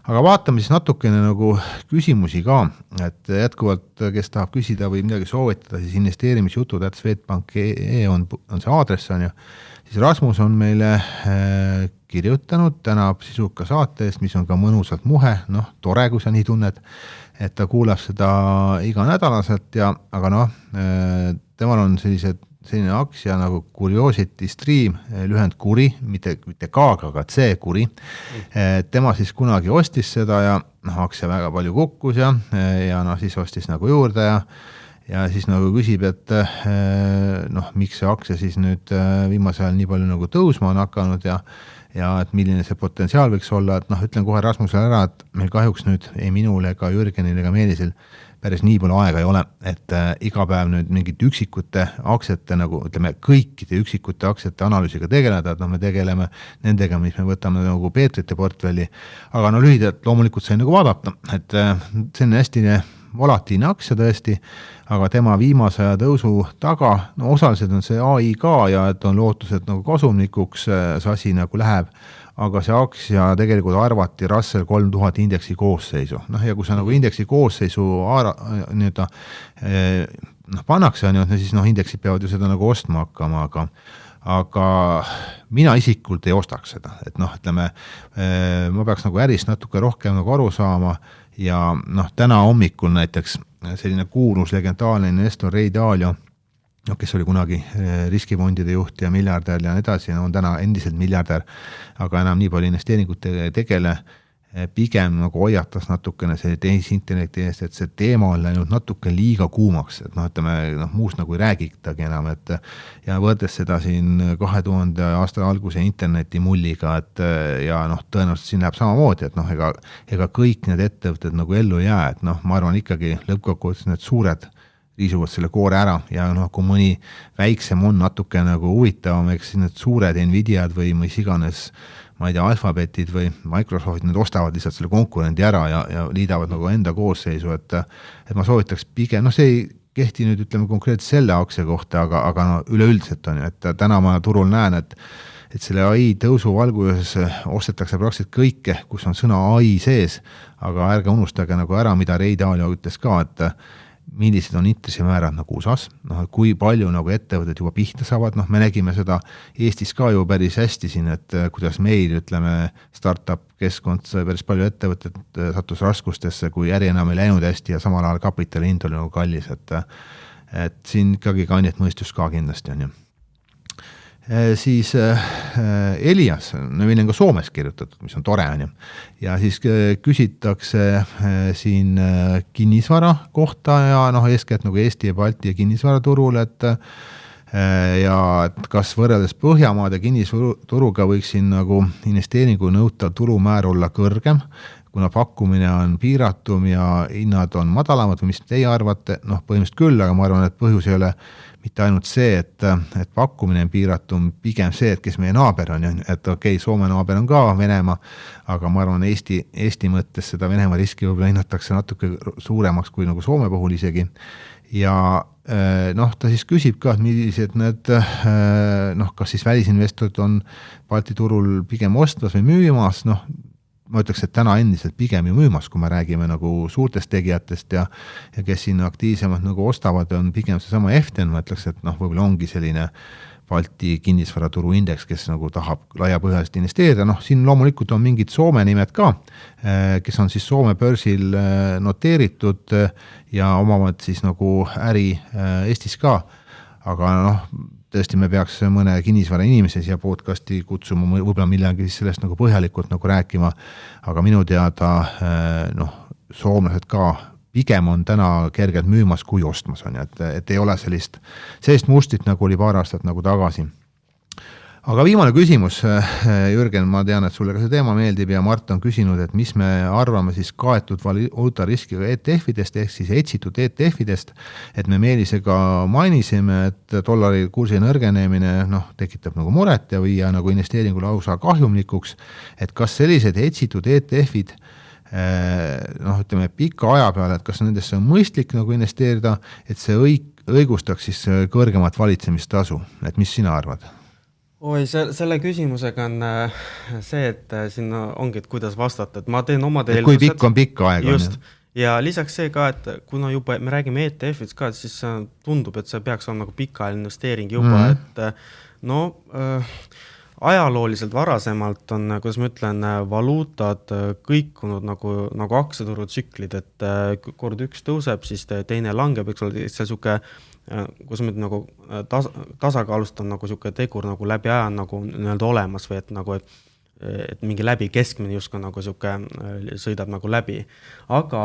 D: Aga vaatame siis natukene nagu küsimusi ka, et jätkuvalt, kes tahab küsida või midagi soovitada, siis investeerimisjutud@swedbank.ee on see aadress, on ju. Siis Rasmus on meile kirjutanud, tänab sisuka saate eest, mis on ka mõnusalt muhe, noh, tore, kui sa nii tunned, et ta kuulab seda iganädalaselt aga noh, temal on selline aktsia nagu Curiosity Stream, lühend Kuri, mitte K-ga, aga C-Kuri. Tema siis kunagi ostis seda ja noh, aktsia väga palju kukkus ja noh, siis ostis nagu juurde ja siis nagu küsib, et noh, miks see aktsia siis nüüd viimasel ajal nii palju nagu tõusma on hakanud ja et milline see potentsiaal võiks olla, et noh, ütlen kohe Rasmusele ära, et meil kahjuks nüüd ei minul ega Jürgenil ega Meelisel päris nii palju aega ei ole, et iga päev nüüd mingite üksikute aktsiate nagu, ütleme, kõikide üksikute aktsiate analüüsiga tegeleda, et noh, me tegeleme nendega, mis me võtame nagu Peetrite portfelli, aga no lühidalt loomulikult sai nagu vaadata, et see on hästi volatiilne aktsia tõesti, aga tema viimase aja tõusu taga, no osaliselt on see AI ka ja et on lootus, et nagu kasumlikuks see asi nagu läheb, aga see aktsia tegelikult arvati Russell 3000 indeksi koosseisu. Noh, ja kui sa nagu indeksi koosseisu pannakse, siis noh, indeksid peavad ju seda nagu ostma hakkama, aga mina isikult ei ostaks seda, et noh, ütleme, ma peaks nagu ärist natuke rohkem nagu aru saama ja noh, täna hommikul näiteks selline kuulus legendaarne investor Ray Dalio, kes oli kunagi riskifondide juht ja miljardär ja nii edasi, on täna endiselt miljardär, aga enam nii palju investeeringut tegele, pigem nagu hoiatas natukene see tehisintellekti eest, et see teema on läinud natuke liiga kuumaks, et noh, ütleme, noh, muust nagu ei räägitagi enam, et ja võttes seda siin 2000 aasta alguse interneti mulliga, et ja noh, tõenäoliselt siin läheb samamoodi, et noh, ega kõik need ettevõtted nagu ellu jää, et noh, ma arvan ikkagi lõppkokkuvõttes need suured riisuvad selle koore ära ja noh, kui mõni väiksem on natuke nagu huvitavam, eks need suured Nvidiad või mis iganes, ma ei tea, Alphabetid või Microsoftid, need ostavad lihtsalt selle konkurendi ära ja liidavad nagu enda koosseisu, et ma soovitaks pigem, noh, see ei kehti nüüd, ütleme, konkreetselt selle aktsia kohta, aga no, üleüldiselt on ju, et täna ma turul näen, et selle AI tõusu valguses ostetakse praktiliselt kõike, kus on sõna AI sees, aga ärge unustage nagu ära, mida Ray Dalio ütles ka, et millised on intressimäärad nagu USA-s, noh, kui palju nagu ettevõtted juba pihta saavad, noh, me nägime seda Eestis ka ju päris hästi siin, et kuidas meil, ütleme, startup keskkond, päris palju ettevõtted sattus raskustesse, kui äri enam ei läinud hästi ja samal ajal kapitali hind oli nagu kallis, et siin ikkagi kandjat mõistus ka kindlasti on ju. Siis Elias, meil on ka Soomes kirjutatud, mis on tore, on ju. Ja siis küsitakse siin kinnisvara kohta ja noh, eeskätt nagu Eesti ja Balti ja kinnisvaraturul, et kas võrreldes Põhjamaade kinnisvaruturuga võiks siin nagu investeeringu nõutav turumäär olla kõrgem, kuna pakkumine on piiratum ja hinnad on madalamad või mis teie arvate, noh, põhimõtteliselt küll, aga ma arvan, et põhjus ei ole mitte ainult see, et pakkumine on piiratum, pigem see, et kes meie naaber on, et okei, Soome naaber on ka Venemaa, aga ma arvan, Eesti mõttes seda Venemaa riski võib-olla hinnatakse natuke suuremaks kui nagu Soome puhul isegi. Ja noh, ta siis küsib ka, et millised need, noh, kas siis välisinvestorid on Balti turul pigem ostmas või müümas, noh, ma ütleks, et täna endiselt pigem ju müümas, kui me räägime nagu suurtest tegijatest ja kes siin aktiivsemad nagu ostavad, on pigem see sama EFTEN, ma ütleks, et noh, võib-olla ongi selline Balti kinnisvaraturu indeks, kes nagu tahab laiapõhjaliselt investeerida, noh, siin loomulikult on mingid Soome nimed ka, kes on siis Soome börsil noteeritud ja omavad siis nagu äri Eestis ka, aga noh, tõesti me peaks mõne kinnisvara inimese siia podcasti kutsuma, võib-olla millegi sellest nagu põhjalikult nagu rääkima, aga minu teada soomlased ka pigem on täna kergelt müümas kui ostmas on, et ei ole sellist mustrit nagu oli paar aastat nagu tagasi. Aga viimane küsimus, Jürgen, ma tean, et sulle ka see teema meeldib ja Mart on küsinud, et mis me arvame siis kaetud valuuta riskiga ETF-idest ehk siis etsitud ETF-idest, et me Meelisega mainisime, et dollari kursi nõrgenemine tekitab nagu muret ja viia nagu investeeringu lausa kahjumlikuks, et kas sellised etsitud ETF-id ütleme pika aja peale, et kas nendesse on mõistlik nagu investeerida, et see õigustaks siis kõrgemat valitsemistasu, et mis sina arvad?
E: Selle küsimusega on see, et siin ongi, et kuidas vastata, et ma teen omad
D: eeldused. Kui pikk on pikka aega?
E: Just. Ja lisaks see ka, et kuna juba me räägime ETF-id ka, siis tundub, et see peaks olema nagu pikaajaline investeering juba, et ajalooliselt varasemalt on, kuidas ma ütlen, valuutad kõikunud nagu aktsiaturu tsüklid, et kord üks tõuseb, siis teine langeb, eks ole, see suke kus ma nagu tasakaalust on nagu siuke tegur nagu läbi aja nagu nii-öelda olemas või et nagu et mingi läbi keskmine justkui nagu siuke sõidab nagu läbi. Aga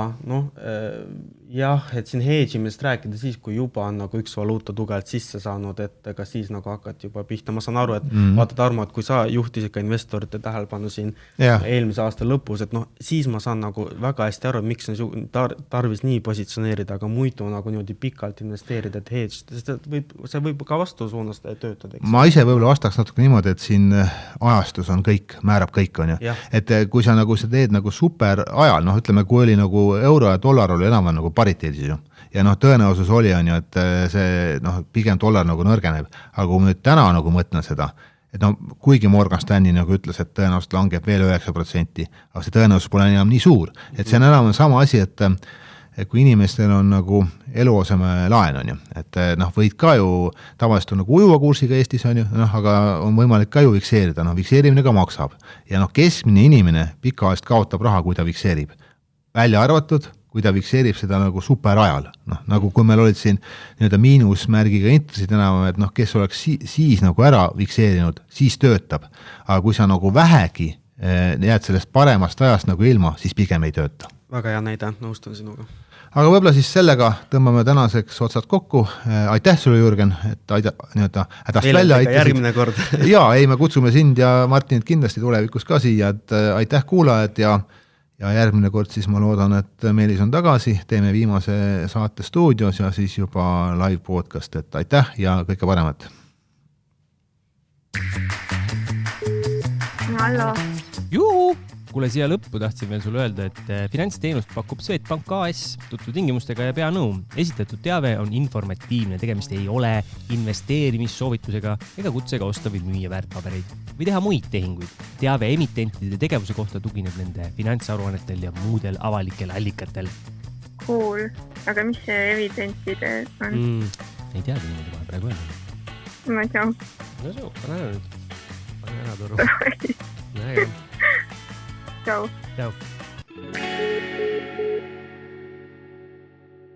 E: jah, et siin hedžimist rääkida siis, kui juba on nagu üks valuuta tugevalt sisse saanud, et ka siis nagu hakati juba pihta. Ma saan aru, et vaata Tarmo, et kui sa juhtisid ka investorite tähelepanu siin eelmise aasta lõpus, et siis ma saan nagu väga hästi aru, et miks on tarvis nii positsioneerida, aga muidu nagu niimoodi pikalt investeerida, et hedge, see võib ka vastusuunas töötada. Eks?
D: Ma ise võib-olla vastaks natuke niimoodi, et siin ajastus on kõik, määrab kõik on ju. Et kui sa nagu teed nagu super ajal, ütleme, kui oli nagu euro ja dollar oli enam nagu pariteedis ju. Ja tõenäosus oli on ju, et see pigem dollar nagu nõrgeneb. Aga kui ma nüüd täna nagu mõtlen seda, et kuigi Morgan Stanley nagu ütles, et tõenäoliselt langeb veel 9%, aga see tõenäosus pole enam nii suur. Et see on enam sama asi, et kui inimestel on nagu eluoseme laen on ju, et võid ka ju tavaliselt on nagu ujuva kursiga Eestis on ju, aga on võimalik ka ju fikseerida, fikseerimine ka maksab. Ja keskmine inimene pikaajast kaotab raha, kui ta fikseerib. Välja arvatud, kui ta fikseerib seda nagu super ajal. Nagu kui meil olid siin miinusmärgiga intressid enam, et kes oleks siis nagu ära fikseerinud, siis töötab. Aga kui sa nagu vähegi jääd sellest paremast ajast nagu ilma, siis pigem ei tööta.
E: Väga hea näide, nõustun sinuga.
D: Aga võib-olla siis sellega tõmbame tänaseks otsad kokku. Aitäh sulle, Jürgen, et hädast välja aitasid.
E: Järgmine kord.
D: Jaa, me kutsume sind ja Martinit kindlasti tulevikus ka siia, et aitäh kuulajad ja järgmine kord siis ma loodan, et Meelis on tagasi, teeme viimase saate stuudios ja siis juba live podcast, et aitäh ja kõike paremat.
C: Hallo.
A: Juhu! Kuule, siia lõppu tahtsin veel sulle öelda, et finantsteenust pakub Swedbank AS tutvu tingimustega ja peanõu. Esitatud teave on informatiivne, tegemist ei ole investeerimissoovitusega ega kutsega osta või müüa väärtpabereid või teha muid tehinguid. Teave emitentide tegevuse kohta tugineb nende finantsaruannetel ja muudel avalikel allikatel.
C: Cool. Aga mis see evidentide on?
A: Ei teagi niimoodi vahe praegu öelda.
C: Ma ei tea.
A: No see, pane ära nüüd. Pane ära toru. Näe.
C: Ciao.
A: Ciao.